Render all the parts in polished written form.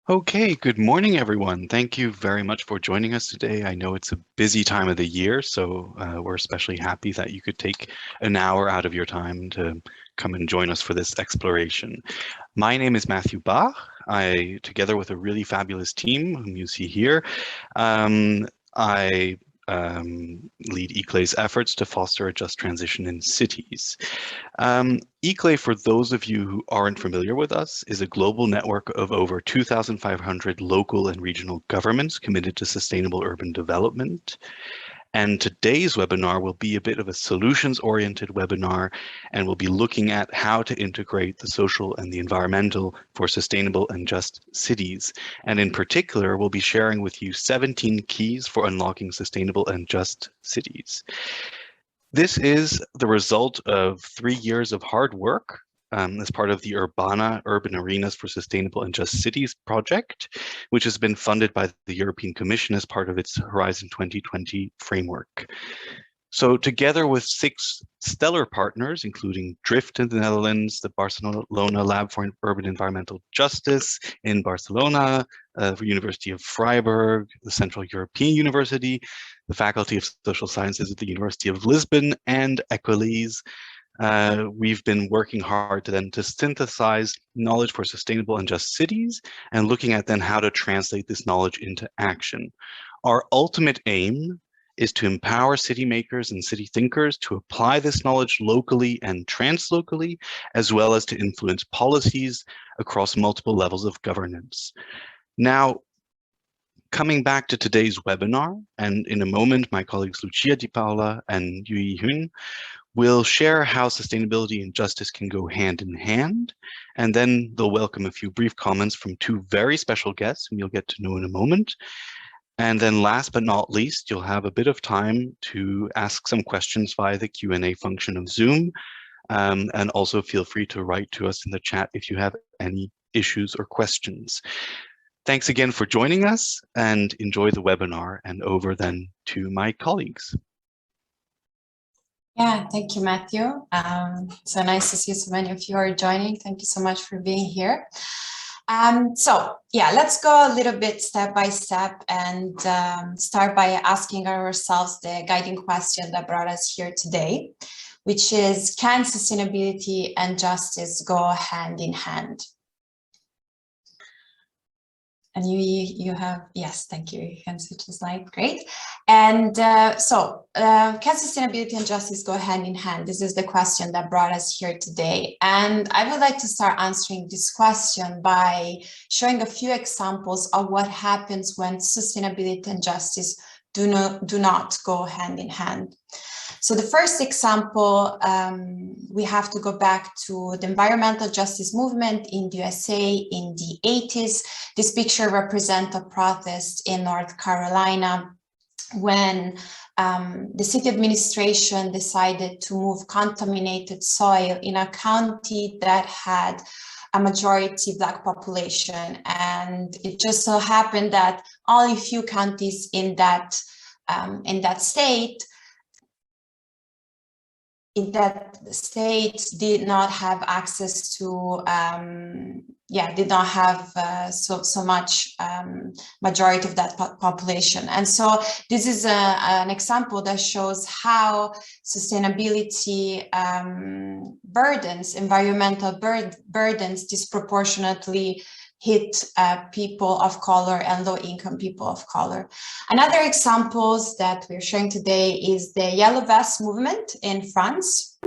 Okay, good morning, everyone. Thank you very much for joining us today. I know it's a busy time of the year, so we're especially happy that you could take an hour out of your time to come and join us for this exploration. My name is Matthew Bach. Together with a really fabulous team whom you see here, I lead ICLEI's efforts to foster a just transition in cities. ICLEI, for those of you who aren't familiar with us, is a global network of over 2,500 local and regional governments committed to sustainable urban development. And today's webinar will be a bit of a solutions-oriented webinar, and we'll be looking at how to integrate the social and the environmental for sustainable and just cities. And in particular, we'll be sharing with you 17 keys for unlocking sustainable and just cities. This is the result of 3 years of hard work as part of the Urban Arenas for Sustainable and Just Cities project, which has been funded by the European Commission as part of its Horizon 2020 framework. So together with 6 stellar partners, including DRIFT in the Netherlands, the Barcelona Lab for Urban Environmental Justice in Barcelona, the University of Freiburg, the Central European University, the Faculty of Social Sciences at the University of Lisbon, and ECOLISE, we've been working hard to synthesize knowledge for sustainable and just cities and looking at then how to translate this knowledge into action. Our ultimate aim is to empower city makers and city thinkers to apply this knowledge locally and translocally, as well as to influence policies across multiple levels of governance. Now, coming back to today's webinar, and in a moment, my colleagues Lucia Di Paola and Yui Hun will share how sustainability and justice can go hand in hand, and then they'll welcome a few brief comments from 2 very special guests whom you'll get to know in a moment. And then last but not least, you'll have a bit of time to ask some questions via the Q&A function of Zoom. And also feel free to write to us in the chat if you have any issues or questions. Thanks again for joining us and enjoy the webinar, and over then to my colleagues. Yeah, thank you, Matthew. So nice to see so many of you are joining. Thank you so much for being here. So yeah, let's go a little bit step by step and start by asking ourselves the guiding question that brought us here today, which is, can sustainability and justice go hand in hand? And you have, yes, thank you. You can switch the slide, great. And can sustainability and justice go hand in hand? This is the question that brought us here today. And I would like to start answering this question by showing a few examples of what happens when sustainability and justice do not go hand in hand. So the first example, we have to go back to the environmental justice movement in the USA in the 80s. This picture represents a protest in North Carolina when the city administration decided to move contaminated soil in a county that had a majority Black population. And it just so happened that only a few counties in that state did not have access to, did not have so much majority of that population. And so this is an example that shows how sustainability burdens, environmental burdens disproportionately hit people of color and low-income people of color. Another examples that we're showing today is the Yellow Vest movement in France.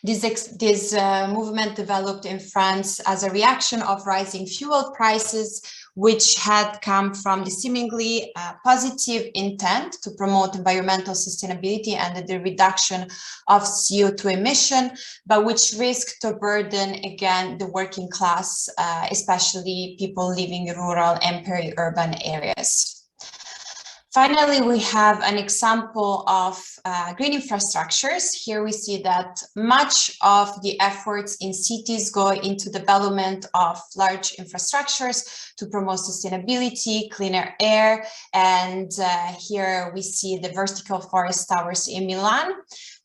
This movement developed in France as a reaction of rising fuel prices, which had come from the seemingly positive intent to promote environmental sustainability and the reduction of CO2 emission, but which risked to burden again the working class, especially people living in rural and peri-urban areas. Finally, we have an example of green infrastructures. Here we see that much of the efforts in cities go into development of large infrastructures to promote sustainability, cleaner air. And here we see the vertical forest towers in Milan,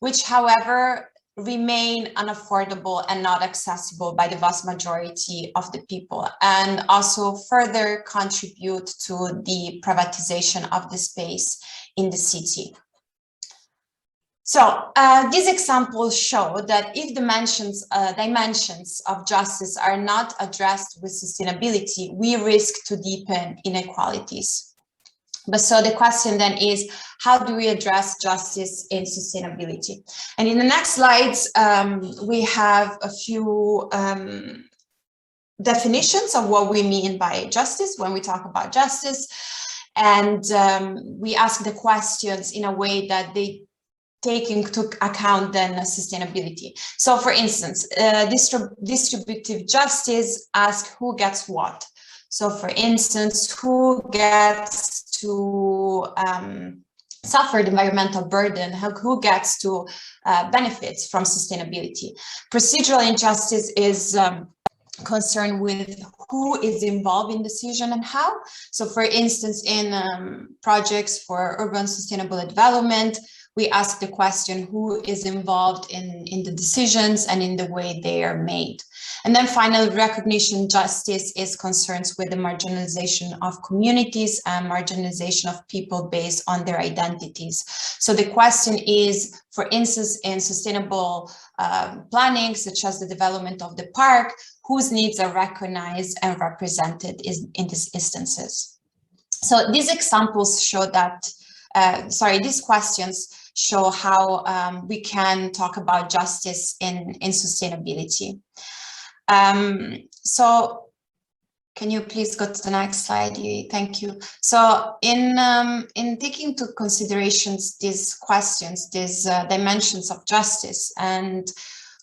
which, however, remain unaffordable and not accessible by the vast majority of the people, and also further contribute to the privatization of the space in the city. So these examples show that if dimensions of justice are not addressed with sustainability, we risk to deepen inequalities. But so the question then is, how do we address justice in sustainability? And in the next slides, we have a few definitions of what we mean by justice when we talk about justice. And we ask the questions in a way that they take into account then sustainability. So for instance, distributive justice asks who gets what. So for instance, who gets to suffer the environmental burden, who gets to benefits from sustainability. Procedural injustice is concerned with who is involved in decision and how. So for instance, in projects for urban sustainable development, we ask the question who is involved in the decisions and in the way they are made. And then finally, recognition justice is concerned with the marginalization of communities and marginalization of people based on their identities. So the question is, for instance, in sustainable planning, such as the development of the park, whose needs are recognized and represented in these instances. So these examples show that, these questions show how we can talk about justice in sustainability. So can you please go to the next slide? Thank you. So in taking into considerations these questions, these dimensions of justice, and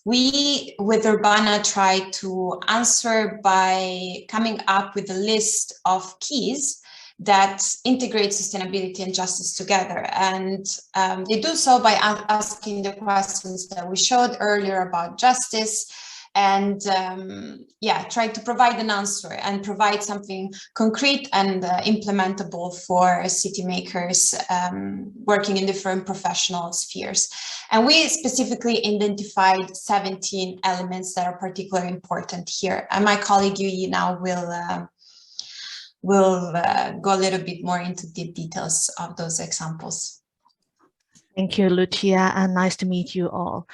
we with Urbana try to answer by coming up with a list of keys that integrate sustainability and justice together. And they do so by asking the questions that we showed earlier about justice, and try to provide an answer and provide something concrete and implementable for city makers working in different professional spheres. And we specifically identified 17 elements that are particularly important here. And my colleague Yui now will go a little bit more into the details of those examples. Thank you, Lucia, and nice to meet you all.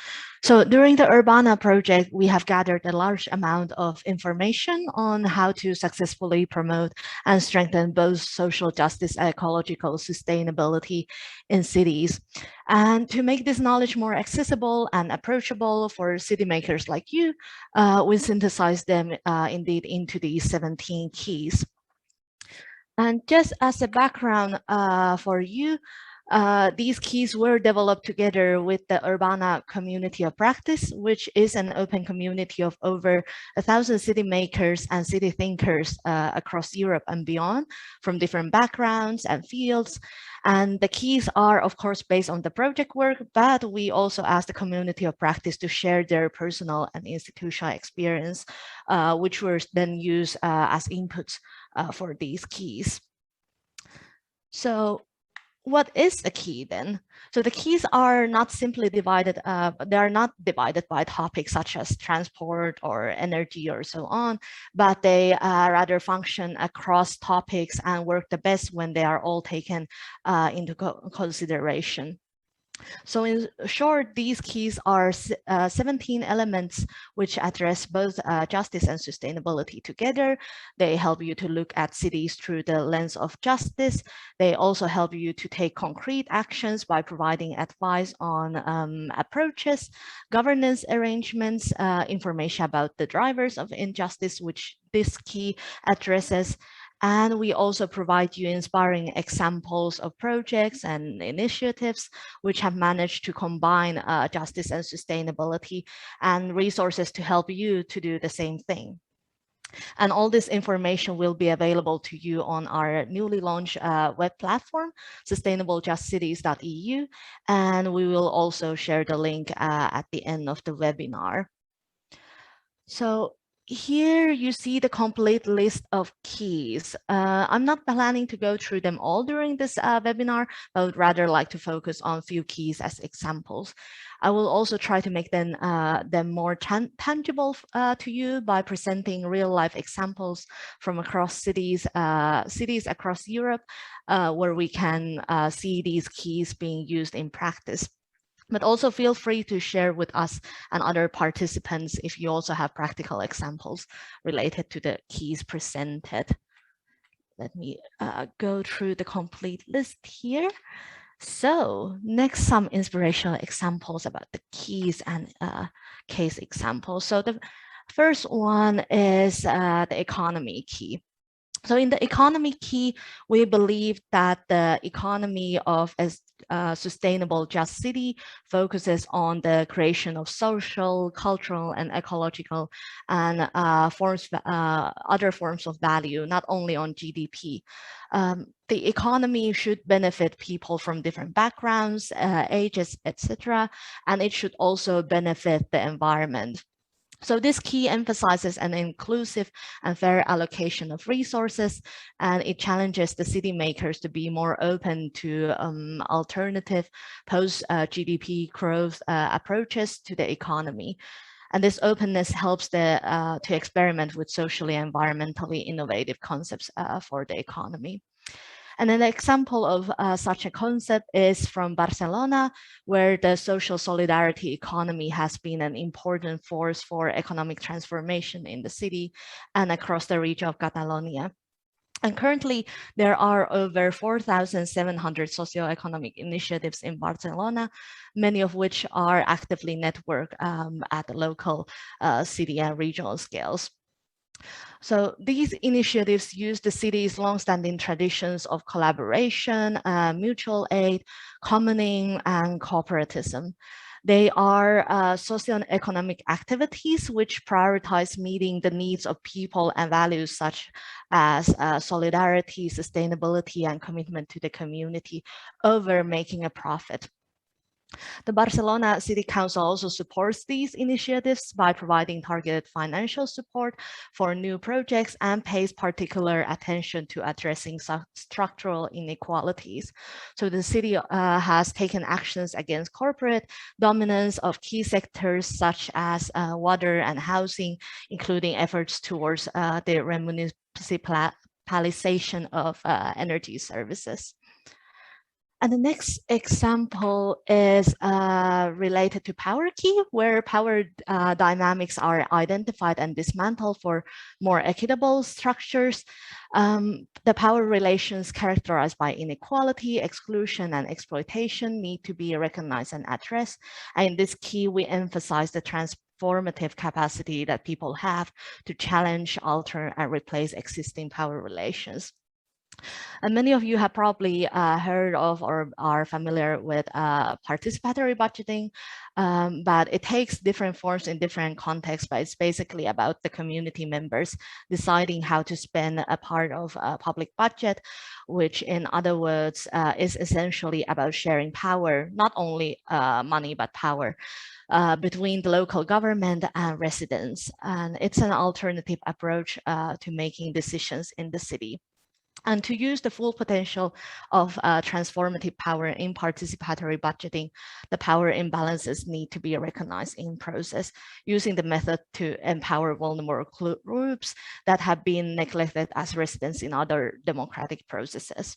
So during the Urbana project, we have gathered a large amount of information on how to successfully promote and strengthen both social justice and ecological sustainability in cities. And to make this knowledge more accessible and approachable for city makers like you, we synthesized them indeed into these 17 keys. And just as a background for you, these keys were developed together with the Urbana Community of Practice, which is an open community of over 1,000 city makers and city thinkers across Europe and beyond, from different backgrounds and fields. And the keys are, of course, based on the project work, but we also asked the Community of Practice to share their personal and institutional experience, which were then used as inputs for these keys. So what is a key then? So the keys are not simply divided, they are not divided by topics such as transport or energy or so on, but they rather function across topics and work the best when they are all taken into consideration. So in short, these keys are 17 elements which address both justice and sustainability together. They help you to look at cities through the lens of justice. They also help you to take concrete actions by providing advice on approaches, governance arrangements, information about the drivers of injustice, which this key addresses. And we also provide you inspiring examples of projects and initiatives which have managed to combine justice and sustainability, and resources to help you to do the same thing. And all this information will be available to you on our newly launched web platform, sustainablejustcities.eu, and we will also share the link at the end of the webinar. So here you see the complete list of keys. I'm not planning to go through them all during this webinar, but would rather like to focus on a few keys as examples. I will also try to make them more tangible to you by presenting real-life examples from across cities across Europe, where we can see these keys being used in practice. But also feel free to share with us and other participants if you also have practical examples related to the keys presented. Let me go through the complete list here. So next, some inspirational examples about the keys and case examples. So the first one is the economy key. So in the economy key, we believe that the economy of a sustainable just city focuses on the creation of social, cultural, and ecological and other forms of value, not only on GDP. The economy should benefit people from different backgrounds, ages, etc., and it should also benefit the environment. So this key emphasizes an inclusive and fair allocation of resources, and it challenges the city makers to be more open to alternative post-GDP growth approaches to the economy. And this openness helps to experiment with socially and environmentally innovative concepts for the economy. And an example of such a concept is from Barcelona, where the social solidarity economy has been an important force for economic transformation in the city and across the region of Catalonia. And currently, there are over 4,700 socioeconomic initiatives in Barcelona, many of which are actively networked at the local city and regional scales. So these initiatives use the city's longstanding traditions of collaboration, mutual aid, commoning, and cooperatism. They are socioeconomic activities which prioritize meeting the needs of people and values such as solidarity, sustainability, and commitment to the community over making a profit. The Barcelona City Council also supports these initiatives by providing targeted financial support for new projects and pays particular attention to addressing structural inequalities. So the city has taken actions against corporate dominance of key sectors such as water and housing, including efforts towards the remunicipalization of energy services. And the next example is related to power key, where power dynamics are identified and dismantled for more equitable structures. The power relations characterized by inequality, exclusion, and exploitation need to be recognized and addressed. And in this key, we emphasize the transformative capacity that people have to challenge, alter, and replace existing power relations. And many of you have probably heard of or are familiar with participatory budgeting, but it takes different forms in different contexts, but it's basically about the community members deciding how to spend a part of a public budget, which in other words is essentially about sharing power, not only money, but power. Between the local government and residents. And it's an alternative approach to making decisions in the city. And to use the full potential of transformative power in participatory budgeting, the power imbalances need to be recognized in process, using the method to empower vulnerable groups that have been neglected as residents in other democratic processes.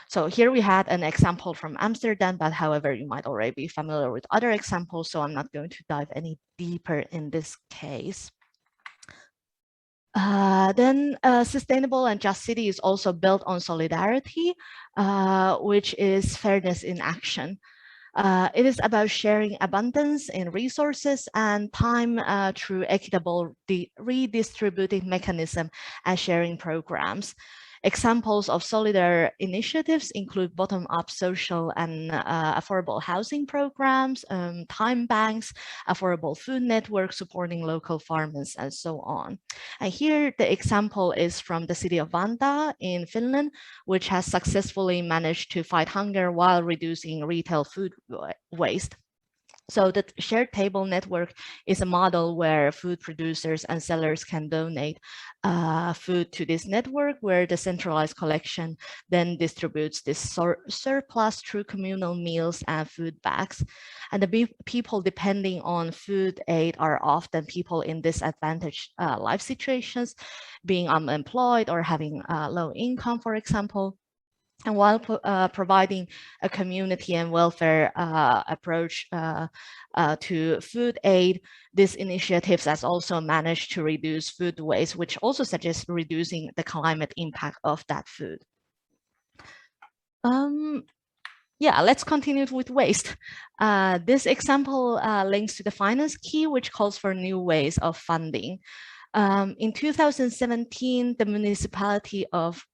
So here we had an example from Amsterdam, but however, you might already be familiar with other examples, so I'm not going to dive any deeper in this case. Then sustainable and just city is also built on solidarity, which is fairness in action. It is about sharing abundance in resources and time through equitable redistributive mechanism and sharing programs. Examples of solidar initiatives include bottom-up social and affordable housing programs, time banks, affordable food networks supporting local farmers, and so on. And here the example is from the city of Vantaa in Finland, which has successfully managed to fight hunger while reducing retail food waste. So the shared table network is a model where food producers and sellers can donate food to this network, where the centralized collection then distributes this surplus through communal meals and food bags. And the people depending on food aid are often people in disadvantaged life situations, being unemployed or having low income, for example. And while providing a community and welfare approach to food aid, these initiatives has also managed to reduce food waste, which also suggests reducing the climate impact of that food. Yeah, let's continue with waste. This example links to the finance key, which calls for new ways of funding. In 2017, the municipality of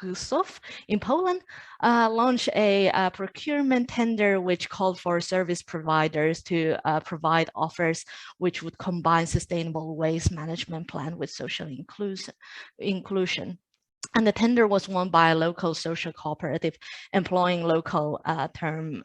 Głusów in Poland launched a procurement tender which called for service providers to provide offers which would combine sustainable waste management plan with social inclusion. And the tender was won by a local social cooperative employing long-term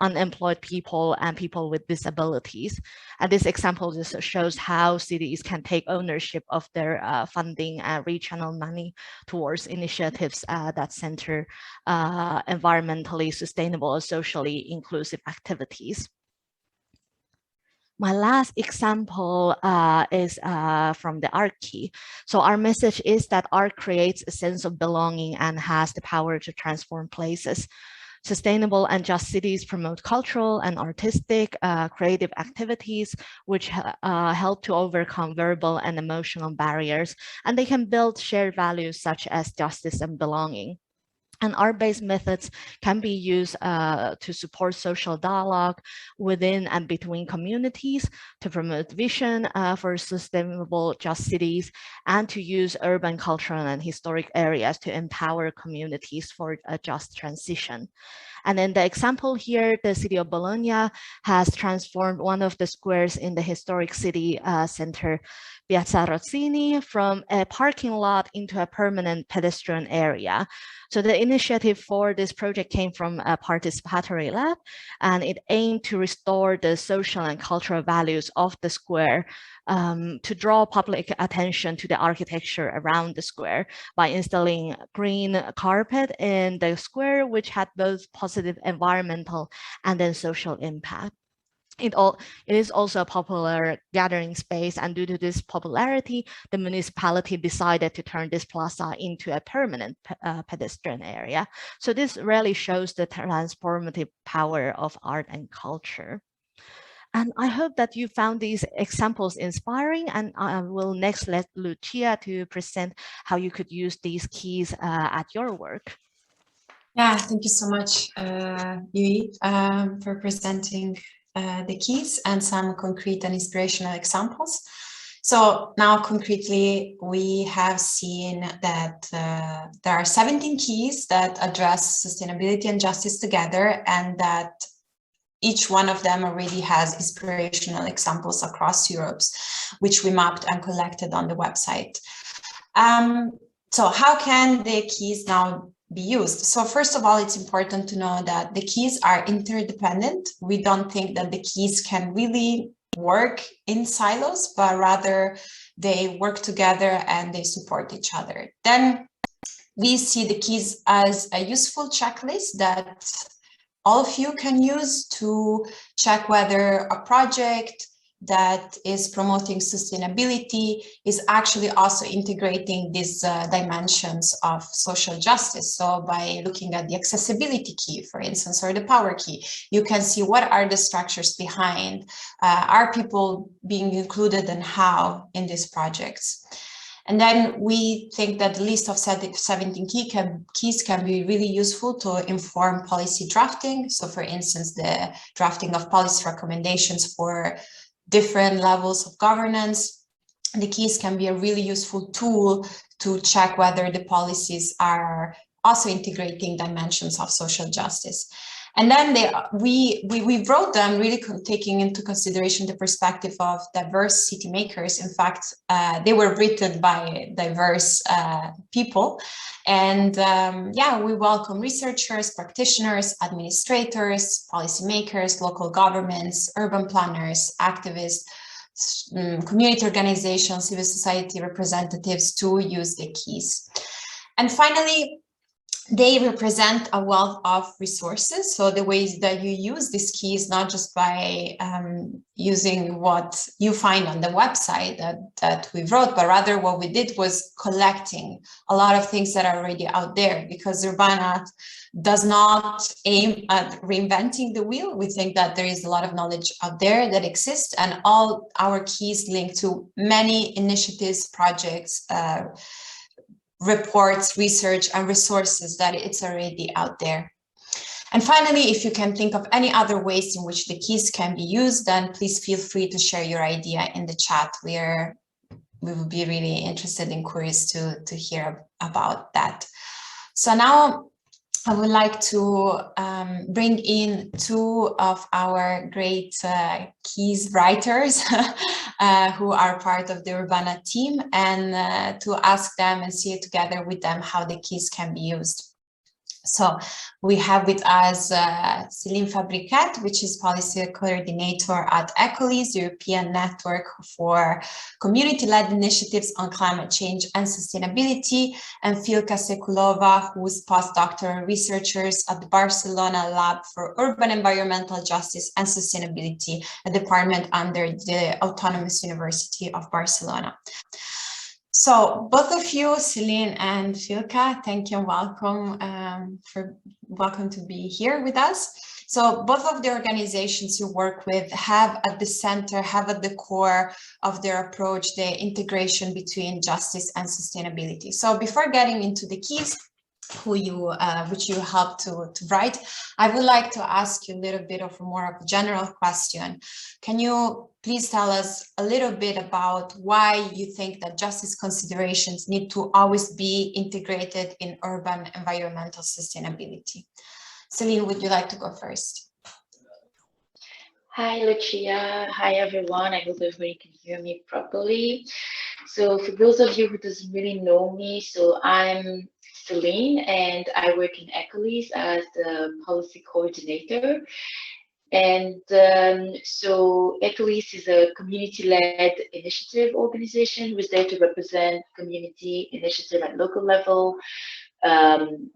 unemployed people and people with disabilities. And this example just shows how cities can take ownership of their funding and rechannel money towards initiatives that center environmentally sustainable or socially inclusive activities. My last example is from the art key. So our message is that art creates a sense of belonging and has the power to transform places. Sustainable and just cities promote cultural and artistic creative activities, which help to overcome verbal and emotional barriers, and they can build shared values such as justice and belonging. And art-based methods can be used to support social dialogue within and between communities, to promote vision for sustainable just cities, and to use urban, cultural, and historic areas to empower communities for a just transition. And in the example here, the city of Bologna has transformed one of the squares in the historic city center, Piazza Rossini, from a parking lot into a permanent pedestrian area. So the initiative for this project came from a participatory lab, and it aimed to restore the social and cultural values of the square, to draw public attention to the architecture around the square by installing green carpet in the square, which had both positive environmental and then social impact. It is also a popular gathering space, and due to this popularity, the municipality decided to turn this plaza into a permanent pedestrian area. So this really shows the transformative power of art and culture. And I hope that you found these examples inspiring, and I will next let Lucia to present how you could use these keys at your work. Yeah, thank you so much, Yui, for presenting the keys and some concrete and inspirational examples. So now concretely, we have seen that there are 17 keys that address sustainability and justice together, and that each one of them already has inspirational examples across Europe, which we mapped and collected on the website. So how can the keys now be used? So first of all, it's important to know that the keys are interdependent. We don't think that the keys can really work in silos, but rather they work together and they support each other. Then we see the keys as a useful checklist that all of you can use to check whether a project that is promoting sustainability is actually also integrating these dimensions of social justice. So by looking at the accessibility key, for instance, or the power key, you can see what are the structures behind, are people being included and how in these projects. And then we think that the list of 17 keys can be really useful to inform policy drafting. So for instance, the drafting of policy recommendations for different levels of governance. The keys can be a really useful tool to check whether the policies are also integrating dimensions of social justice. And then we wrote them really taking into consideration the perspective of diverse city makers. In fact, they were written by diverse people. And yeah, we welcome researchers, practitioners, administrators, policymakers, local governments, urban planners, activists, community organizations, civil society representatives to use the keys. And finally, they represent a wealth of resources. So the ways that you use this key is not just by using what you find on the website that we wrote, but rather what we did was collecting a lot of things that are already out there, because Urbana does not aim at reinventing the wheel. We think that there is a lot of knowledge out there that exists, and all our keys link to many initiatives, projects, reports, research, and resources that it's already out there. And finally, if you can think of any other ways in which the keys can be used, then please feel free to share your idea in the chat. We would be really interested and curious to hear about that. So now I would like to bring in two of our great keys writers who are part of the Urbana team, and to ask them and see together with them how the keys can be used. So we have with us Celine Fabrequette, which is policy coordinator at ECOLISE, the European Network for Community-Led Initiatives on Climate Change and Sustainability, and Filka Sekulova, who is postdoctoral researchers at the Barcelona Lab for Urban Environmental Justice and Sustainability, a department under the Autonomous University of Barcelona. So both of you, Celine and Filka, thank you and welcome to be here with us. So both of the organizations you work with have at the center, have at the core of their approach, the integration between justice and sustainability. So before getting into the keys, which you helped to write, I would like to ask you a little bit of a more of a general question. Can you please tell us a little bit about why you think that justice considerations need to always be integrated in urban environmental sustainability? Celine, would you like to go first? Hi, Lucia. Hi, everyone. I hope everybody can hear me properly. So for those of you who doesn't really know me, so I'm Celine, and I work in ECOLISE as the policy coordinator. And so ECOLISE is a community-led initiative organization who is there to represent community initiative at local level,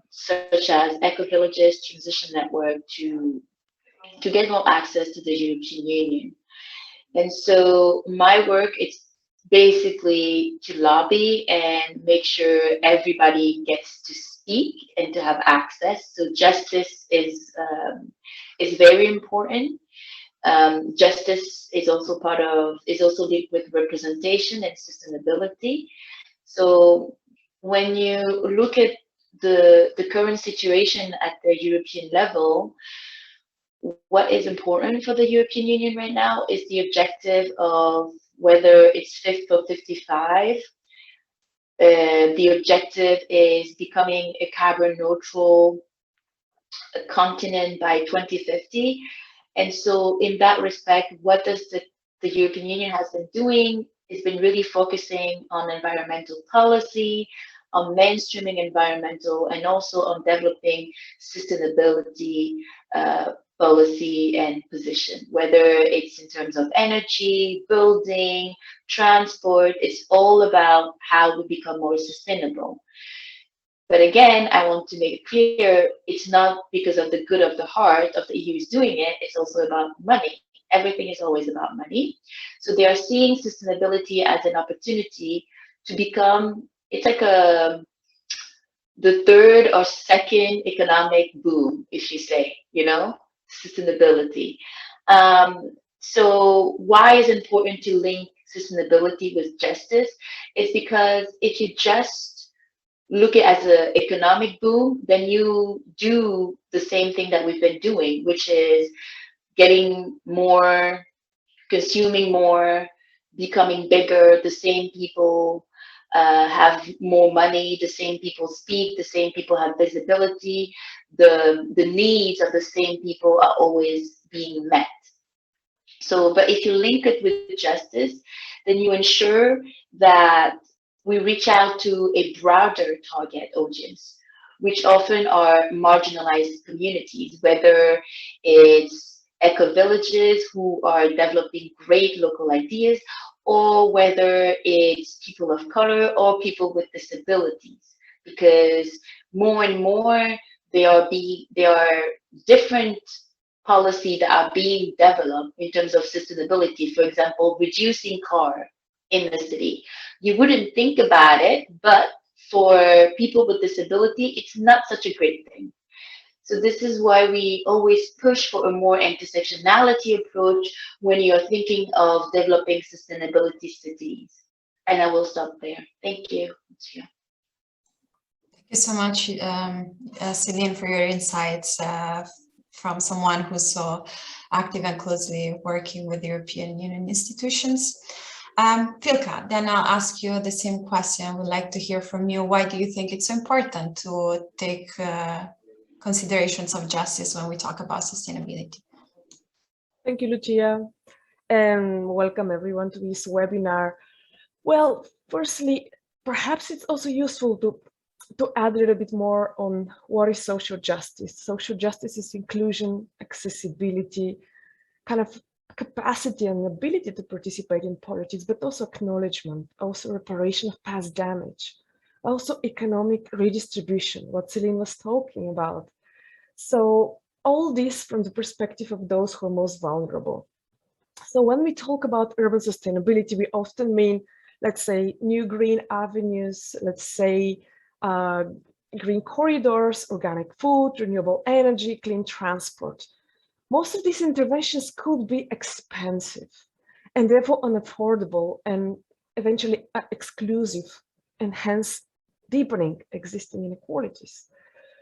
such as eco-villages, transition network, to get more access to the European Union. And so my work is basically to lobby and make sure everybody gets to speak and to have access. So justice is very important. Justice is also linked with representation and sustainability. So when you look at the current situation at the European level, what is important for the European Union right now is the objective of whether it's Fit for 55. The objective is becoming a carbon neutral continent by 2050. And so in that respect, what does the European Union has been doing is been really focusing on environmental policy, on mainstreaming environmental, and also on developing sustainability policy and position, whether it's in terms of energy, building, transport. It's all about how we become more sustainable. But again, I want to make it clear, it's not because of the good of the heart of the EU is doing it, it's also about money. Everything is always about money. So they are seeing sustainability as an opportunity to become, it's like the third or second economic boom, if you say, sustainability. So why is it important to link sustainability with justice? It's because if you just look at it as an economic boom, then you do the same thing that we've been doing, which is getting more, consuming more, becoming bigger, the same people, have more money, the same people speak, the same people have visibility, the needs of the same people are always being met. So, but if you link it with justice, then you ensure that we reach out to a broader target audience, which often are marginalized communities, whether it's eco-villages who are developing great local ideas, or whether it's people of color or people with disabilities, because more and more there are different policies that are being developed in terms of sustainability. For example, reducing car in the city. You wouldn't think about it, but for people with disability, it's not such a great thing. So this is why we always push for a more intersectionality approach when you're thinking of developing sustainability cities. And I will stop there. Thank you. Thank you so much, Celine, for your insights from someone who's so active and closely working with European Union institutions. Filka, then I'll ask you the same question. I would like to hear from you. Why do you think it's so important to take considerations of justice when we talk about sustainability? Thank you, Lucia, and welcome everyone to this webinar. Well, firstly, perhaps it's also useful to add a little bit more on what is social justice. Social justice is inclusion, accessibility, kind of capacity and ability to participate in politics, but also acknowledgement, also reparation of past damage, also economic redistribution, what Celine was talking about. So all this from the perspective of those who are most vulnerable. So when we talk about urban sustainability, we often mean, let's say, new green avenues, let's say, green corridors, organic food, renewable energy, clean transport. Most of these interventions could be expensive and therefore unaffordable and eventually exclusive, and hence deepening existing inequalities.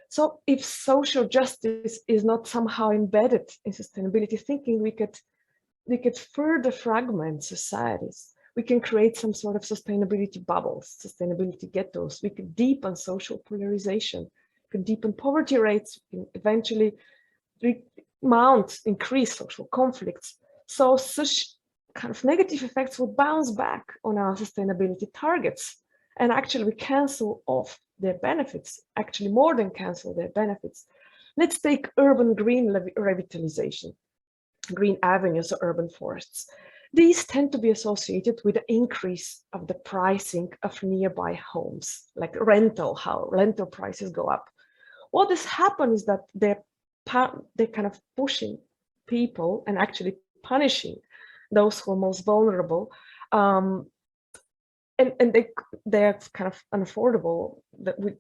So if social justice is not somehow embedded in sustainability thinking, we could further fragment societies. We can create some sort of sustainability bubbles, sustainability ghettos. We could deepen social polarization, we could deepen poverty rates, we can eventually increase social conflicts. So such kind of negative effects would bounce back on our sustainability targets. And actually we cancel off their benefits, actually more than cancel their benefits. Let's take urban green revitalization, green avenues or urban forests. These tend to be associated with the increase of the pricing of nearby homes, like rental prices go up. What has happened is that they're kind of pushing people and actually punishing those who are most vulnerable. And they're kind of unaffordable,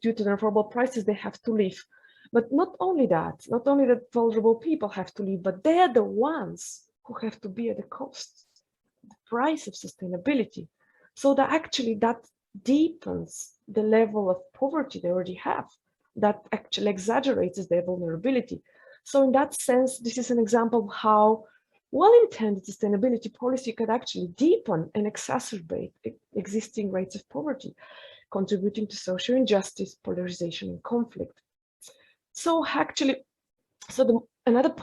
due to the unaffordable prices, they have to leave. But not only that vulnerable people have to leave, but they're the ones who have to bear the cost, the price of sustainability. So that actually that deepens the level of poverty they already have, that actually exaggerates their vulnerability. So in that sense, this is an example of how well-intended sustainability policy could actually deepen and exacerbate existing rates of poverty, contributing to social injustice, polarization, and conflict. So actually, another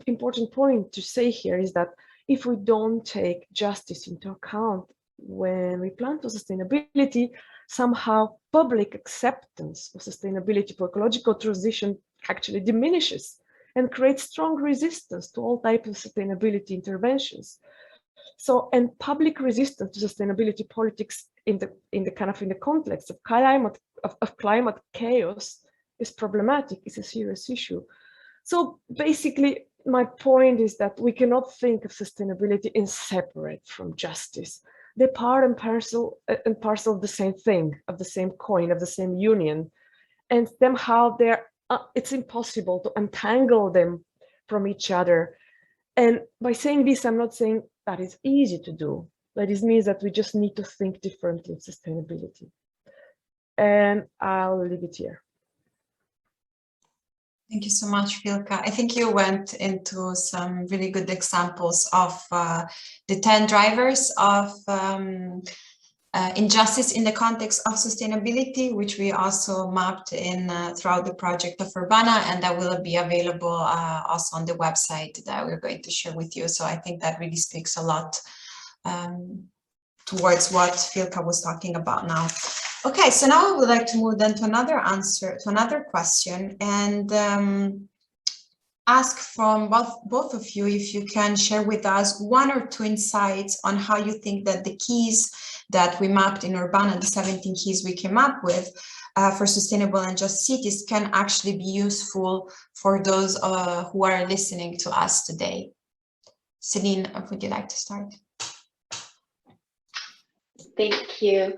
important point to say here is that if we don't take justice into account when we plan for sustainability, somehow public acceptance of sustainability for ecological transition actually diminishes and creates strong resistance to all types of sustainability interventions. So, and public resistance to sustainability politics in the context of climate chaos is problematic, is a serious issue. So basically, my point is that we cannot think of sustainability in separate from justice. They're part and parcel of the same thing, of the same coin, of the same union, and somehow it's impossible to untangle them from each other. And by saying this, I'm not saying that it's easy to do, but it means that we just need to think differently of sustainability. And I'll leave it here. Thank you so much, Filka. I think you went into some really good examples of the 10 drivers of injustice in the context of sustainability, which we also mapped in throughout the project of Urbana, and that will be available also on the website that we're going to share with you. So I think that really speaks a lot towards what Filka was talking about now. Okay, so now I would like to move then to another question, and ask from both of you if you can share with us 1 or 2 insights on how you think that the keys that we mapped in Urbana, the 17 keys we came up with for sustainable and just cities, can actually be useful for those who are listening to us today. Celine, would you like to start? Thank you.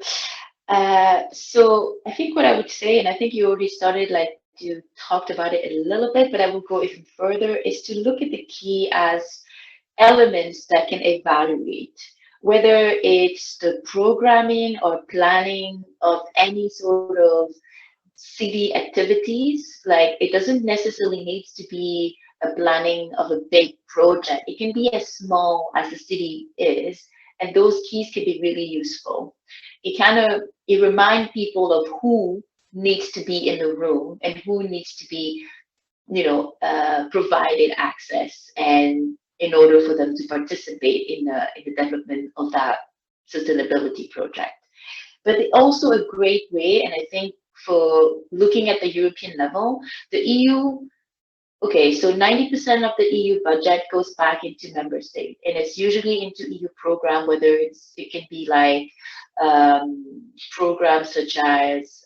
So I think what I would say, and I think you already started, like you talked about it a little bit, but I will go even further, is to look at the key as elements that can evaluate, whether it's the programming or planning of any sort of city activities. Like, it doesn't necessarily need to be a planning of a big project. It can be as small as the city is, and those keys can be really useful. It reminds people of who needs to be in the room and who needs to be, provided access, and in order for them to participate in the development of that sustainability project. But also a great way, and I think for looking at the European level, the EU, okay, so 90% of the EU budget goes back into member states, and it's usually into EU program, whether it can be like programs such as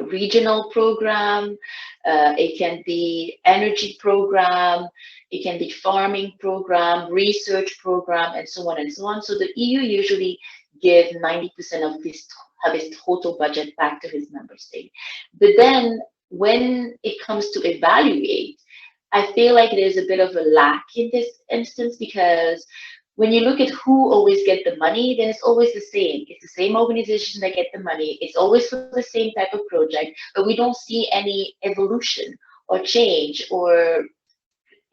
regional program, it can be energy program, it can be farming program, research program, and so on and so on. So the EU usually give 90% of his total budget back to his member state. But then when it comes to evaluate, I feel like there's a bit of a lack in this instance, because when you look at who always get the money, then it's always the same. It's the same organization that get the money. It's always for the same type of project, but we don't see any evolution or change or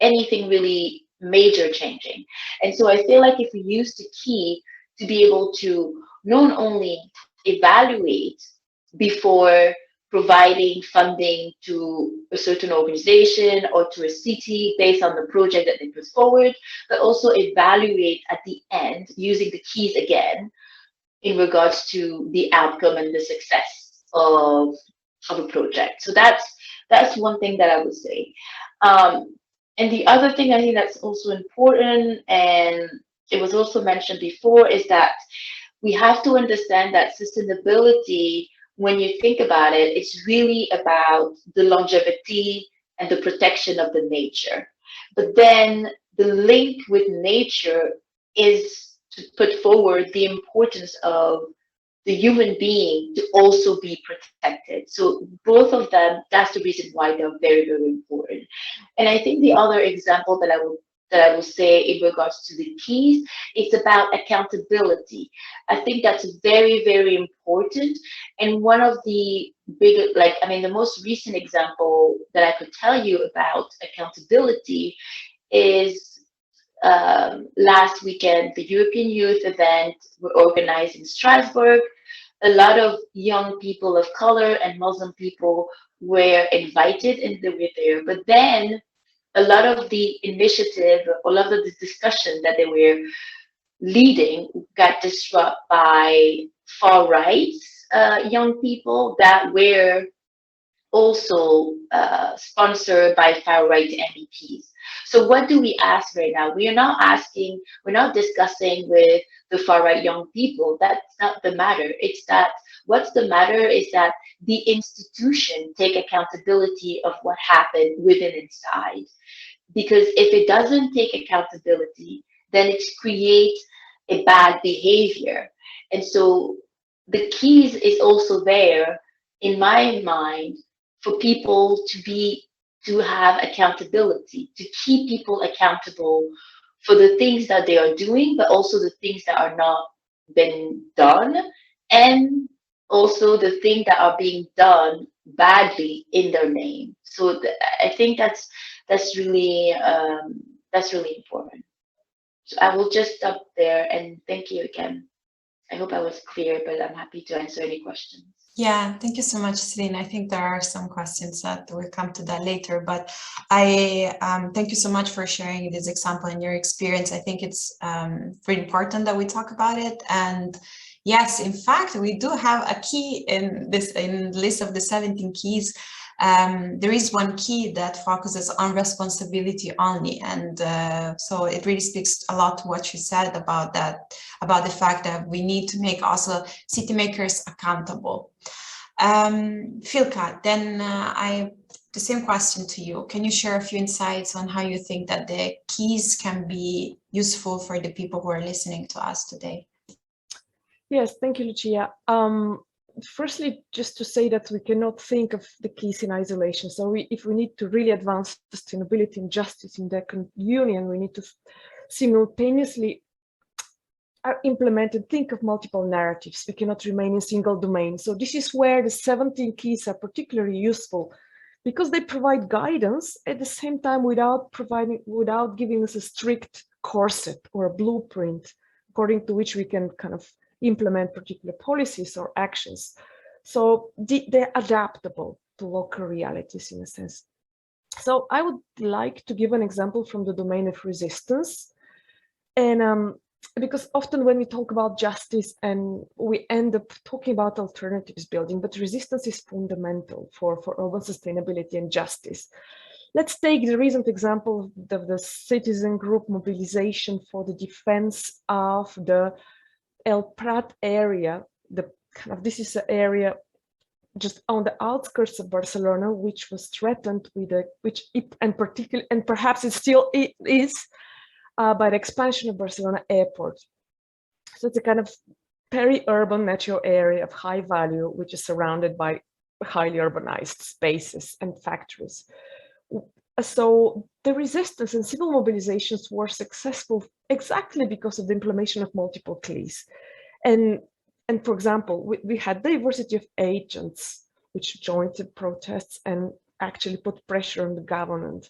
anything really major changing. And so I feel like if we use the key to be able to not only evaluate before providing funding to a certain organization or to a city based on the project that they put forward, but also evaluate at the end using the keys again in regards to the outcome and the success of a project. So that's one thing that I would say. And the other thing I think that's also important, and it was also mentioned before, is that we have to understand that sustainability, when you think about it, it's really about the longevity and the protection of the nature. But then the link with nature is to put forward the importance of the human being to also be protected. So both of them, that's the reason why they're very, very important. And I think the other example that I will say in regards to the keys, it's about accountability. I think that's very, very important. And one of the big, the most recent example that I could tell you about accountability is last weekend, the European Youth event were organized in Strasbourg. A lot of young people of color and Muslim people were invited and they were there. But then a lot of the initiative, a lot of the discussion that they were leading got disrupted by far right young people that were also sponsored by far right MEPs. So what do we ask right now? We're not discussing with the far right young people. That's not the matter. It's that what's the matter is that the institution take accountability of what happened within inside. Because if it doesn't take accountability, then it creates a bad behavior. And so the keys is also there, in my mind, for people to have accountability, to keep people accountable for the things that they are doing, but also the things that are not been done, and also the things that are being done badly in their name. So I think that's really important. So I will just stop there, and thank you again. I hope I was clear, but I'm happy to answer any questions. Yeah, thank you so much, Celine. I think there are some questions that we'll come to that later, but I thank you so much for sharing this example and your experience. I think it's very important that we talk about it. And yes, in fact, we do have a key in the list of the 17 keys. There is one key that focuses on responsibility only, and so it really speaks a lot to what you said about that, about the fact that we need to make also city makers accountable. Filka, then the same question to you. Can you share a few insights on how you think that the keys can be useful for the people who are listening to us today? Yes, thank you, Lucia. Firstly, just to say that we cannot think of the keys in isolation. So if we need to really advance sustainability and justice in the Union, we need to simultaneously implement and think of multiple narratives. We cannot remain in single domain. So this is where the 17 keys are particularly useful, because they provide guidance at the same time without giving us a strict corset or a blueprint according to which we can kind of implement particular policies or actions. So they're adaptable to local realities in a sense. So I would like to give an example from the domain of resistance. And because often when we talk about justice and we end up talking about alternatives building, but resistance is fundamental for urban sustainability and justice. Let's take the recent example of the citizen group mobilization for the defense of the El Prat area. This is an area just on the outskirts of Barcelona, which was threatened with and perhaps it still is by the expansion of Barcelona airport. So it's a kind of peri-urban metro area of high value, which is surrounded by highly urbanized spaces and factories. So the resistance and civil mobilizations were successful exactly because of the implementation of multiple keys. And for example, we had diversity of agents which joined the protests and actually put pressure on the government.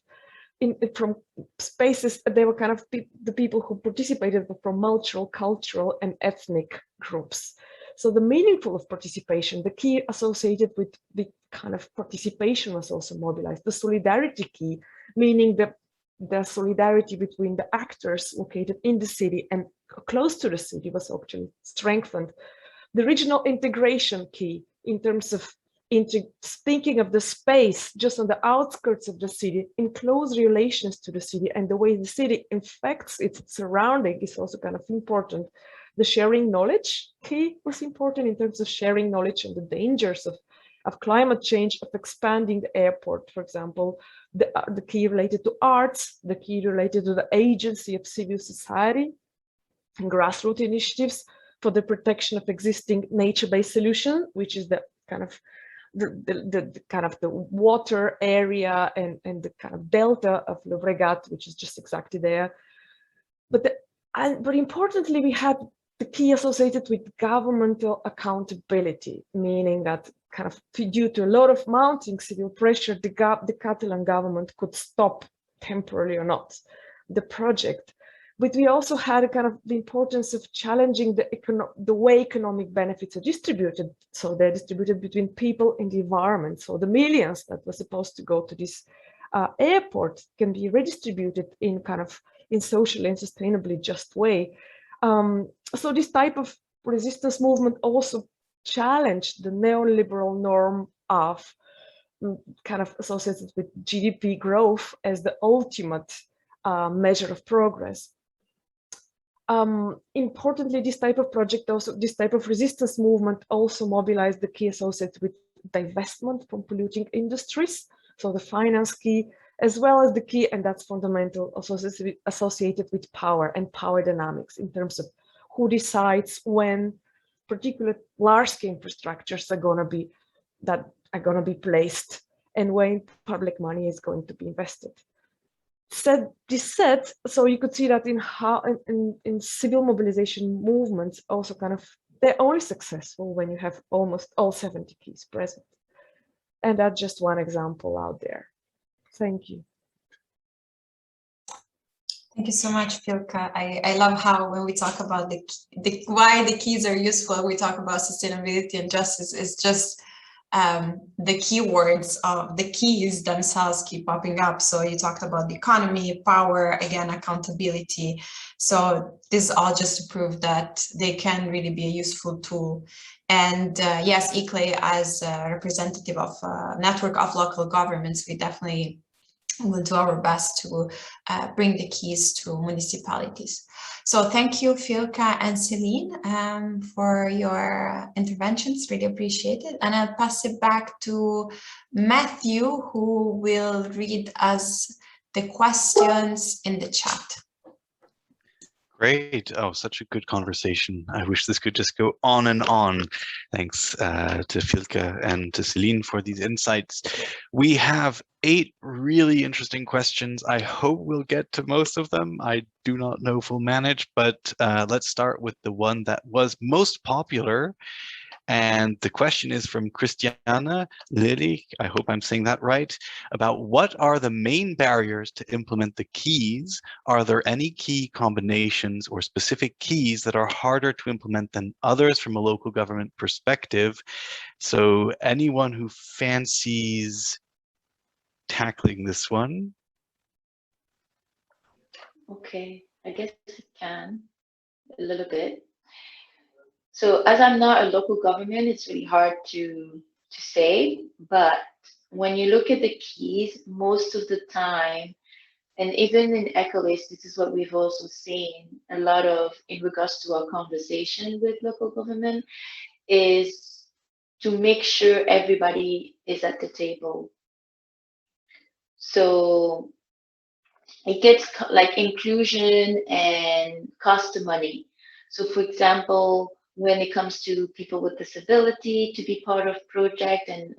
From spaces, they were kind of the people who participated from multiple cultural and ethnic groups. So the meaningful of participation, the key associated with the kind of participation was also mobilized. The solidarity key, meaning the solidarity between the actors located in the city and close to the city, was actually strengthened. The regional integration key, in terms of thinking of the space just on the outskirts of the city in close relations to the city, and the way the city infects its surrounding is also kind of important. The sharing knowledge key was important in terms of sharing knowledge on the dangers of climate change, of expanding the airport, for example. The key related to arts, the key related to the agency of civil society and grassroots initiatives for the protection of existing nature-based solution, which is the kind of the water area and the kind of delta of Llobregat, which is just exactly there. But importantly, we had the key associated with governmental accountability, meaning that kind of due to a lot of mounting civil pressure, the Catalan government could stop temporarily or not the project. But we also had a kind of the importance of challenging the way economic benefits are distributed. So they're distributed between people and the environment. So the millions that were supposed to go to this airport can be redistributed in socially and sustainably just way. So this type of resistance movement also challenged the neoliberal norm of kind of associated with GDP growth as the ultimate measure of progress. Importantly, this type of resistance movement also mobilized the key associated with divestment from polluting industries. So the finance key, as well as the key, and that's fundamental, associated with power and power dynamics in terms of who decides when particular large-scale infrastructures are going to be placed and when public money is going to be invested. So you could see that in civil mobilization movements also they're only successful when you have almost all 70 keys present. And that's just one example out there. Thank you. Thank you so much, Filka. I love how when we talk about why the keys are useful, we talk about sustainability and justice. It's just the keywords of the keys themselves keep popping up. So you talked about the economy, power, again, accountability. So this is all just to prove that they can really be a useful tool. And yes, ICLEI, as a representative of a network of local governments, we definitely will do our best to bring the keys to municipalities. So thank you, Filka and Celine, for your interventions. Really appreciate it. And I'll pass it back to Matthew, who will read us the questions in the chat. Great. Oh, such a good conversation. I wish this could just go on and on. Thanks to Filka and to Celine for these insights. We have 8 really interesting questions. I hope we'll get to most of them. I do not know if we'll manage, but let's start with the one that was most popular. And the question is from Christiana Lily, I hope I'm saying that right, about what are the main barriers to implement the keys? Are there any key combinations or specific keys that are harder to implement than others from a local government perspective? So anyone who fancies tackling this one? Okay, I guess it can a little bit. So as I'm not a local government, it's really hard to say, but when you look at the keys, most of the time, and even in ECOLISE, this is what we've also seen a lot of in regards to our conversation with local government, is to make sure everybody is at the table. So it gets like inclusion and cost of money. So for example, when it comes to people with disability to be part of project and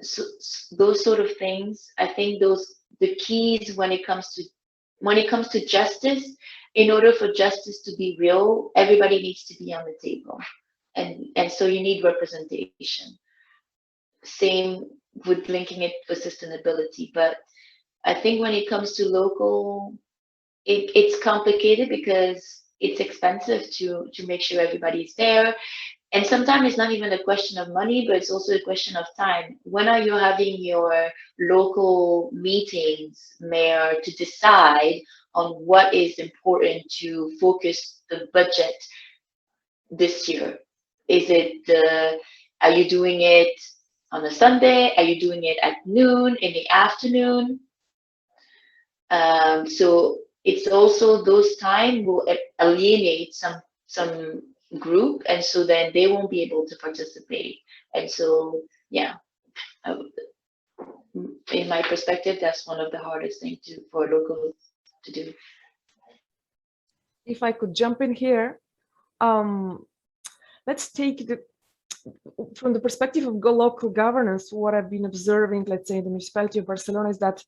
so those sort of things, I think the keys when it comes to justice, in order for justice to be real, everybody needs to be on the table, and so you need representation. Same with linking it with sustainability, but I think when it comes to local, it's complicated because it's expensive to make sure everybody's there. And sometimes it's not even a question of money, but it's also a question of time. When are you having your local meetings, Mayor, to decide on what is important to focus the budget this year? Is it are you doing it on a Sunday? Are you doing it at noon, in the afternoon? So it's also those time will alienate some group, and so then they won't be able to participate. And so, yeah, in my perspective, that's one of the hardest things for locals to do. If I could jump in here, let's take from the perspective of local governance, what I've been observing, let's say in the municipality of Barcelona, is that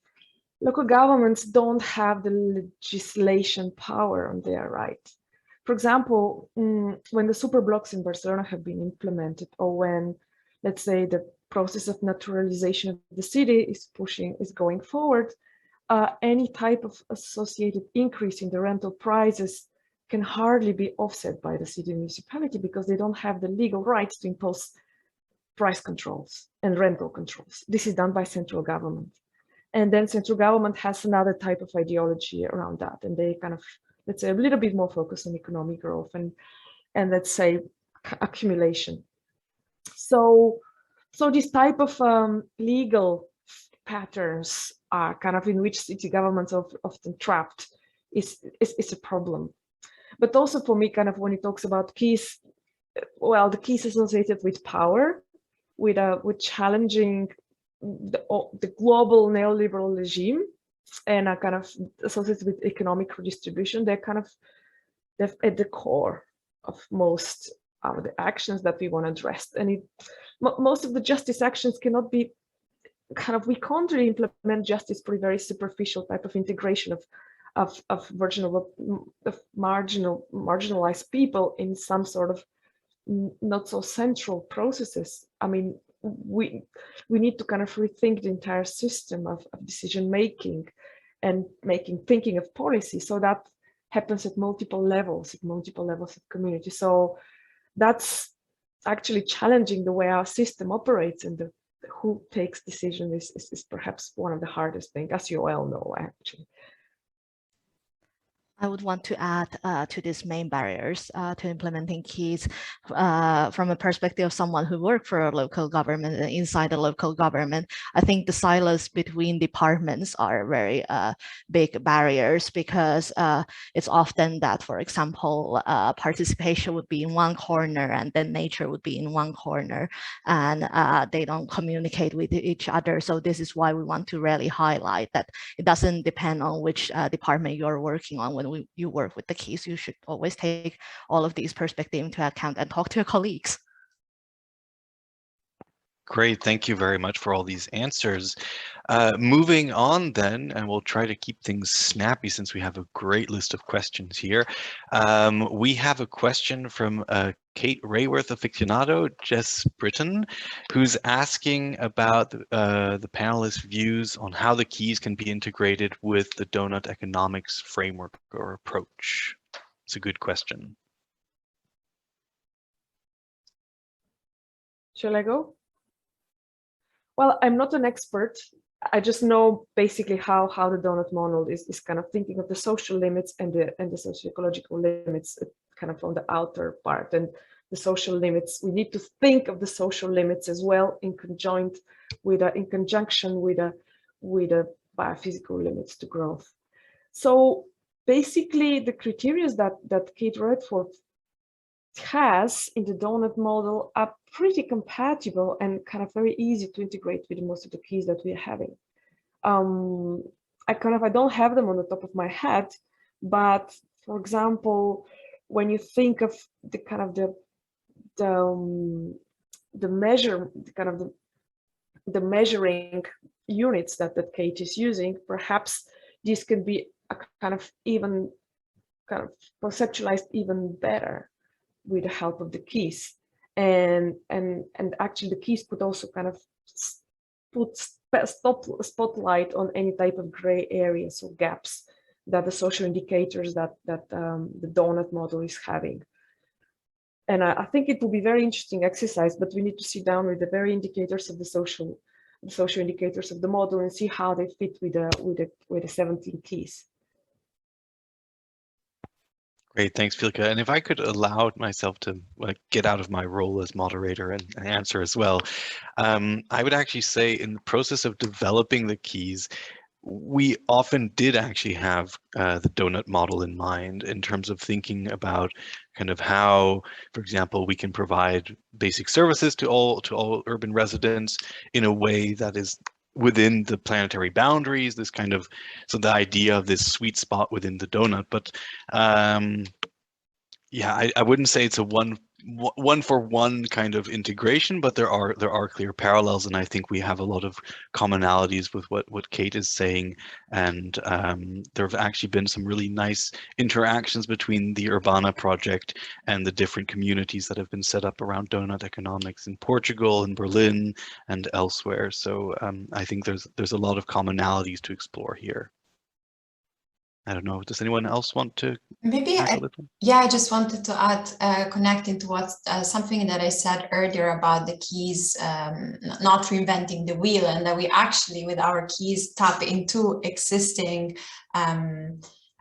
local governments don't have the legislation power on their right. For example, when the super blocks in Barcelona have been implemented, or when, let's say, the process of naturalization of the city is going forward, any type of associated increase in the rental prices can hardly be offset by the city municipality because they don't have the legal rights to impose price controls and rental controls. This is done by central government. And then central government has another type of ideology around that. And they kind of, let's say, a little bit more focused on economic growth and let's say accumulation. So this type of legal patterns are kind of in which city governments are often trapped is a problem. But also for me, kind of when it talks about keys, well, the keys associated with power, with challenging the global neoliberal regime, and are kind of associated with economic redistribution. They're kind of at the core of most of the actions that we want to address. And most of the justice actions cannot be kind of, we can't really implement justice for a very superficial type of integration of marginalized people in some sort of not so central processes. I mean, we need to kind of rethink the entire system of decision making and thinking of policy. So that happens at multiple levels of community. So that's actually challenging the way our system operates, and who takes decisions is perhaps one of the hardest things, as you well know, actually. I would want to add to these main barriers to implementing keys from a perspective of someone who worked for a local government and inside a local government. I think the silos between departments are very big barriers, because it's often that, for example, participation would be in one corner and then nature would be in one corner, and they don't communicate with each other. So this is why we want to really highlight that it doesn't depend on which department you're working on. When you work with the keys, you should always take all of these perspectives into account and talk to your colleagues. Great, thank you very much for all these answers. Moving on then, and we'll try to keep things snappy since we have a great list of questions here. We have a question from Kate Rayworth Aficionado, Jess Britton, who's asking about the panelists' views on how the keys can be integrated with the donut economics framework or approach. It's a good question. Shall I go? Well, I'm not an expert. I just know basically how the donut model is kind of thinking of the social limits and the socio-ecological limits kind of on the outer part. And the social limits, we need to think of the social limits as well in conjunction with the biophysical limits to growth. So basically the criteria that Kate Redford has in the donut model are pretty compatible and kind of very easy to integrate with most of the keys that we are having. I don't have them on the top of my head, but for example, when you think of the kind of the measuring units that Kate is using, perhaps this can be a kind of conceptualized even better with the help of the keys, and actually the keys could also kind of put spotlight on any type of gray areas or gaps that the social indicators that the donut model is having. And I think it will be very interesting exercise, but we need to sit down with the very indicators of the social indicators of the model and see how they fit with the 17 keys. Great, thanks, Filka. And if I could allow myself to get out of my role as moderator and answer as well, I would actually say in the process of developing the keys, we often did actually have the donut model in mind in terms of thinking about kind of how, for example, we can provide basic services to all urban residents in a way that is within the planetary boundaries, this kind of, so the idea of this sweet spot within the donut. But yeah, I wouldn't say it's a one-for-one kind of integration, but there are clear parallels, and I think we have a lot of commonalities with what Kate is saying. And there have actually been some really nice interactions between the Urbana project and the different communities that have been set up around donut economics in Portugal and Berlin and elsewhere. So I think there's a lot of commonalities to explore here. I don't know. Does anyone else want to? Maybe, yeah, I just wanted to add, connecting to what something that I said earlier about the keys, not reinventing the wheel, and that we actually, with our keys, tap into existing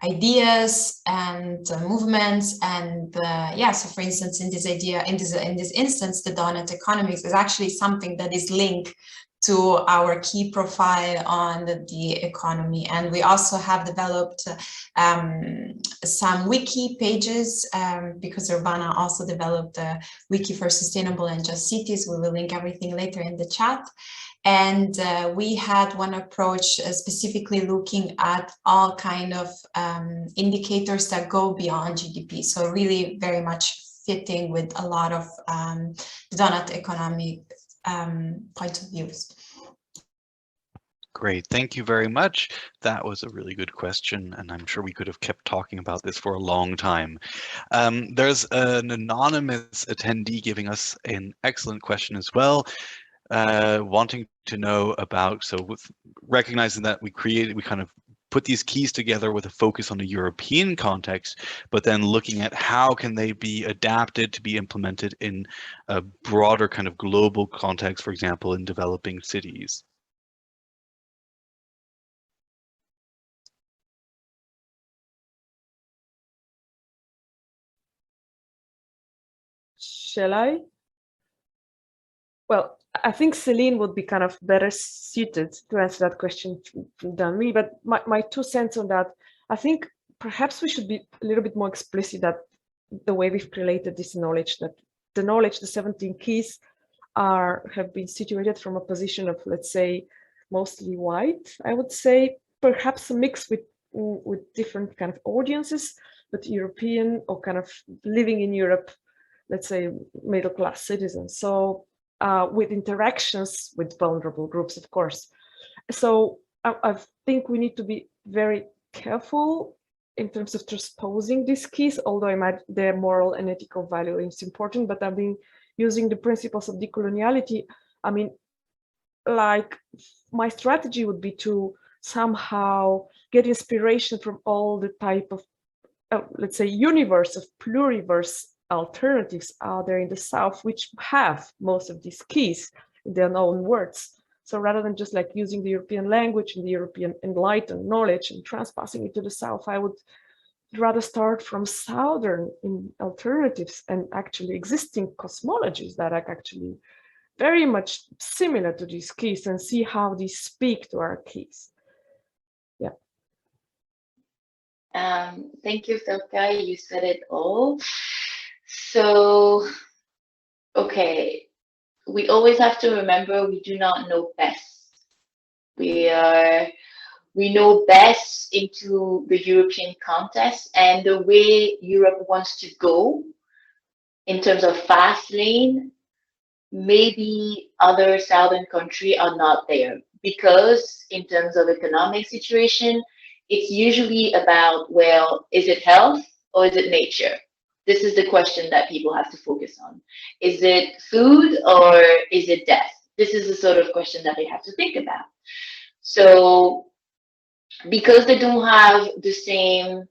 ideas and movements. And yeah, so for instance, in this instance, the donut economics is actually something that is linked to our key profile on the economy. And we also have developed some wiki pages because Urbana also developed a wiki for sustainable and just cities. We will link everything later in the chat. And we had one approach specifically looking at all kind of indicators that go beyond GDP. So really very much fitting with a lot of the donut economic point of views. Great, thank you very much. That was a really good question, and I'm sure we could have kept talking about this for a long time. There's an anonymous attendee giving us an excellent question as well, wanting to know about, so with recognizing that we kind of put these keys together with a focus on the European context, but then looking at how can they be adapted to be implemented in a broader kind of global context, for example, in developing cities. Shall I? Well, I think Celine would be kind of better suited to answer that question than me, but my 2 cents on that, I think perhaps we should be a little bit more explicit that the way we've related this knowledge, that the knowledge, the 17 keys have been situated from a position of, let's say, mostly white, I would say, perhaps a mix with different kind of audiences, but European or kind of living in Europe, let's say, middle-class citizens. So with interactions with vulnerable groups, of course. So I think we need to be very careful in terms of transposing these keys, although their moral and ethical value is important, but I've been using the principles of decoloniality. I mean, like, my strategy would be to somehow get inspiration from all the type of, let's say, universe of pluriverse alternatives out there in the South, which have most of these keys in their own words. So rather than just like using the European language and the European enlightened knowledge and transpassing it to the South, I would rather start from Southern alternatives and actually existing cosmologies that are actually very much similar to these keys and see how these speak to our keys. Yeah. Thank you, Filka. You said it all. So, okay, we always have to remember we do not know best. We know best into the European context and the way Europe wants to go in terms of fast lane. Maybe other southern countries are not there because in terms of economic situation, it's usually about, well, is it health or is it nature? This is the question that people have to focus on. Is it food or is it death? This is the sort of question that they have to think about. So because they don't have the same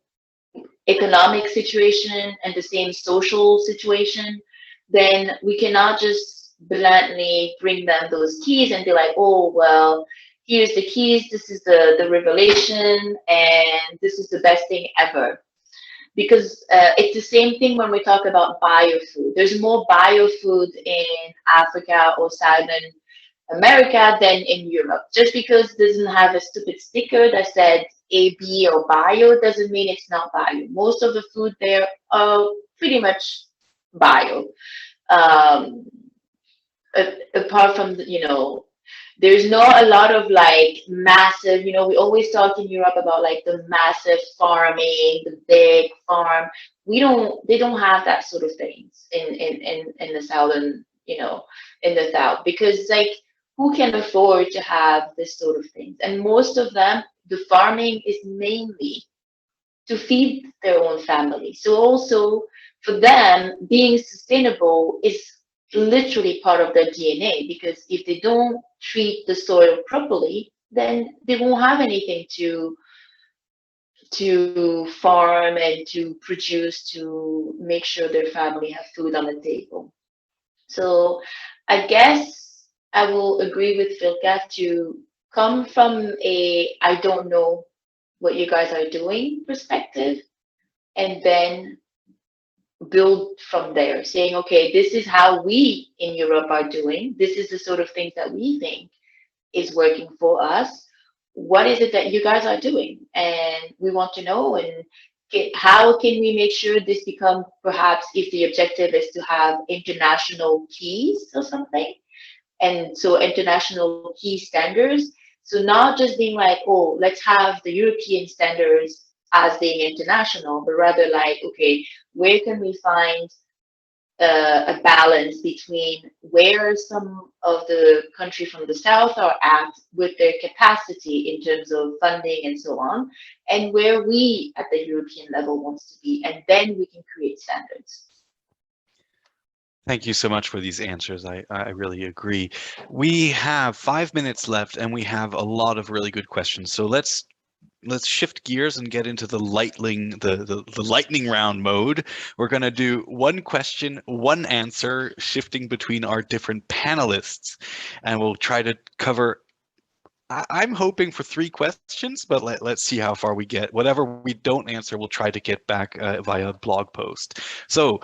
economic situation and the same social situation, then we cannot just bluntly bring them those keys and be like, oh, well, here's the keys, this is the revelation, and this is the best thing ever. Because it's the same thing when we talk about biofood. There's more biofood in Africa or Southern America than in Europe. Just because it doesn't have a stupid sticker that said AB or bio doesn't mean it's not bio. Most of the food there are pretty much bio. Apart from, there's not a lot of like massive, we always talk in Europe about like the massive farming, the big farm. They don't have that sort of things in the southern, in the South, because like, who can afford to have this sort of things? And most of them, the farming is mainly to feed their own family. So also for them, being sustainable is literally part of their DNA, because if they don't treat the soil properly, then they won't have anything to farm and to produce to make sure their family have food on the table. So I guess I will agree with Filka to come from a I don't know what you guys are doing perspective, and then build from there, saying, okay, this is how we in Europe are doing. This is the sort of things that we think is working for us. What is it that you guys are doing? And we want to know, and how can we make sure this becomes, perhaps if the objective is to have international keys or something, and so international key standards. So not just being like, oh, let's have the European standards as being international, but rather like, okay, where can we find a balance between where some of the countries from the South are at with their capacity in terms of funding and so on, and where we at the European level wants to be, and then we can create standards. Thank you so much for these answers. I really agree. We have 5 minutes left and we have a lot of really good questions. So let's let's shift gears and get into the lightning round mode. We're going to do one question, one answer, shifting between our different panelists, and we'll try to cover. I'm hoping for 3 questions, but let's see how far we get. Whatever we don't answer, we'll try to get back via blog post. So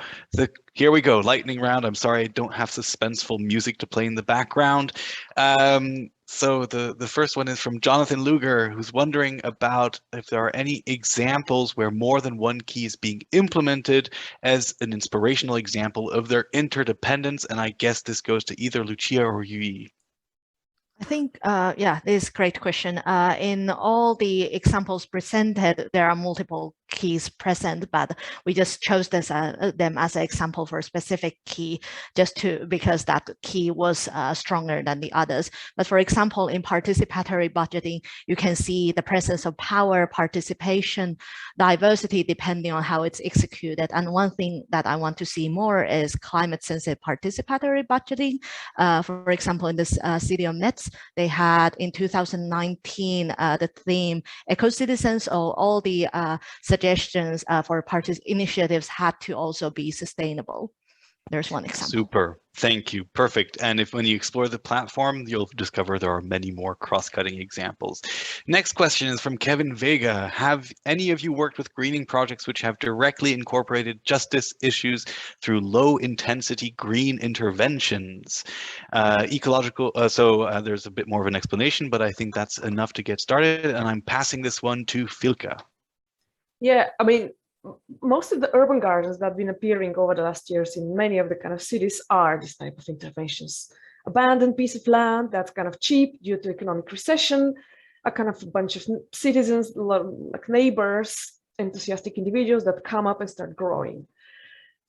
here we go, lightning round. I'm sorry I don't have suspenseful music to play in the background. So the first one is from Jonathan Luger, who's wondering about if there are any examples where more than one key is being implemented as an inspirational example of their interdependence. And I guess this goes to either Lucia or Yui. I think, yeah, this is a great question. In all the examples presented, there are multiple keys present, but we just chose them as an example for a specific key, because that key was stronger than the others. But for example, in participatory budgeting, you can see the presence of power, participation, diversity, depending on how it's executed. And one thing that I want to see more is climate-sensitive participatory budgeting. For example, in this city of Metz, they had in 2019 the theme eco-citizens, or all the suggestions for initiatives had to also be sustainable. There's one example. Super, thank you, perfect. And when you explore the platform, you'll discover there are many more cross-cutting examples. Next question is from Kevin Vega. Have any of you worked with greening projects which have directly incorporated justice issues through low-intensity green interventions? So there's a bit more of an explanation, but I think that's enough to get started. And I'm passing this one to Filka. Yeah, I mean, most of the urban gardens that have been appearing over the last years in many of the kind of cities are this type of interventions. Abandoned piece of land that's kind of cheap due to economic recession, a kind of bunch of citizens, like neighbors, enthusiastic individuals that come up and start growing.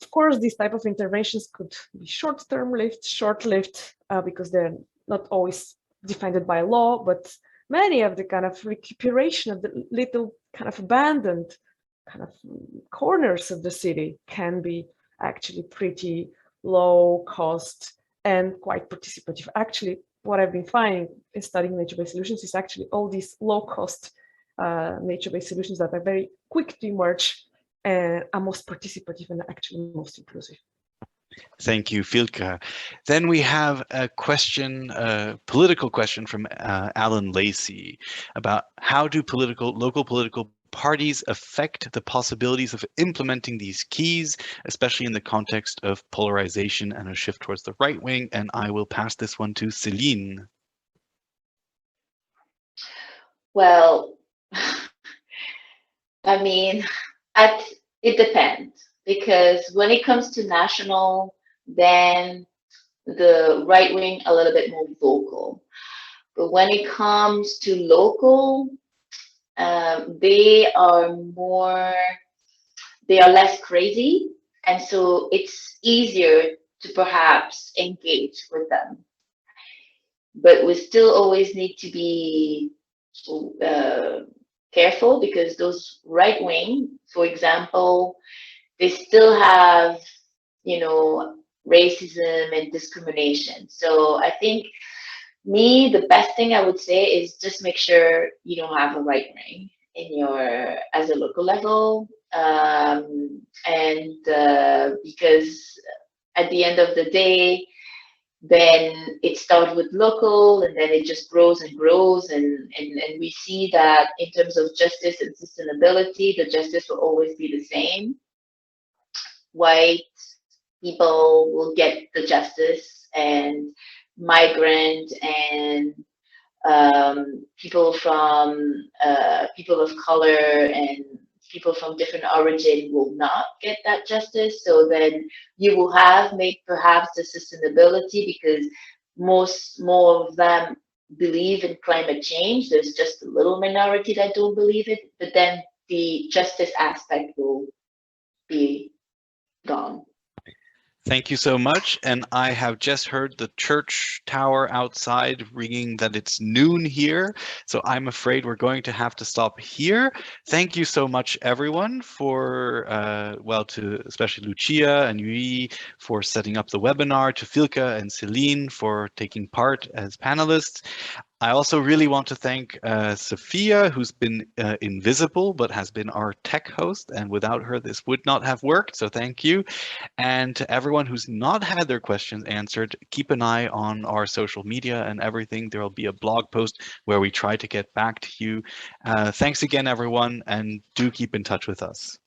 Of course, these type of interventions could be short-lived, because they're not always defined by law, but many of the kind of recuperation of the little kind of abandoned kind of corners of the city can be actually pretty low cost and quite participative. Actually, what I've been finding in studying nature-based solutions is actually all these low cost nature-based solutions that are very quick to emerge and are most participative and actually most inclusive. Thank you, Filka. Then we have a question, a political question from Alan Lacey about how do local political parties affect the possibilities of implementing these keys, especially in the context of polarization and a shift towards the right wing. And I will pass this one to Celine. Well, I mean, it depends, because when it comes to national, then the right wing a little bit more vocal. But when it comes to local, they are less crazy, and so it's easier to perhaps engage with them. But we still always need to be careful, because those right wing, for example, they still have, racism and discrimination. So I think the best thing I would say is just make sure you don't have a right wing as a local level, because at the end of the day, then it starts with local, and then it just grows and grows, and we see that in terms of justice and sustainability, the justice will always be the same. White people will get the justice, and migrant and people of color and people from different origin will not get that justice. So then you will have perhaps the sustainability, because more of them believe in climate change. There's just a little minority that don't believe it, but then the justice aspect will be gone. Thank you so much. And I have just heard the church tower outside ringing that it's noon here. So I'm afraid we're going to have to stop here. Thank you so much, everyone, for, to especially Lucia and Yui for setting up the webinar, to Filka and Celine for taking part as panelists. I also really want to thank Sophia, who's been invisible, but has been our tech host. And without her, this would not have worked. So thank you. And to everyone who's not had their questions answered, keep an eye on our social media and everything. There will be a blog post where we try to get back to you. Thanks again, everyone, and do keep in touch with us.